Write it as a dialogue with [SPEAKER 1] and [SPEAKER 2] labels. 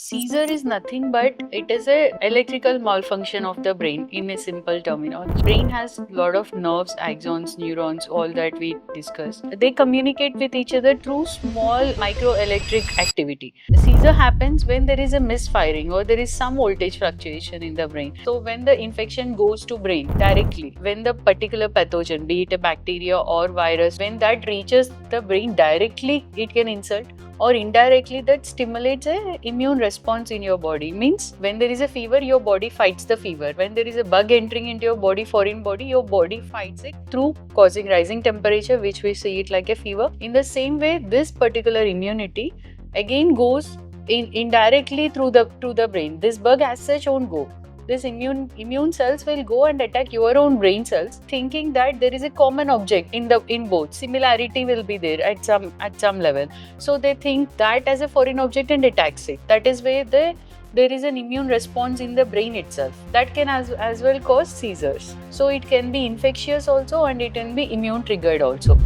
[SPEAKER 1] Seizure is nothing but it is a electrical malfunction of the brain in a simple terminology. Brain has a lot of nerves, axons, neurons, all that we discussed. They communicate with each other through small microelectric activity. Seizure happens when there is a misfiring or there is some voltage fluctuation in the brain. So when the infection goes to brain directly, when the particular pathogen, be it a bacteria or virus, when that reaches the brain directly, it can insult, or indirectly that stimulates a immune response in your body. Means when there is a fever, your body fights the fever. When there is a bug entering into your body, foreign body, your body fights it through causing rising temperature, which we see it like a fever. In the same way, this particular immunity again goes indirectly through the brain. This bug as such won't go. This immune cells will go and attack your own brain cells, thinking that there is a common object in both. Similarity will be there at some level. So they think that as a foreign object and attacks it. That is where there is an immune response in the brain itself that can as well cause seizures. So it can be infectious also, and it can be immune triggered also.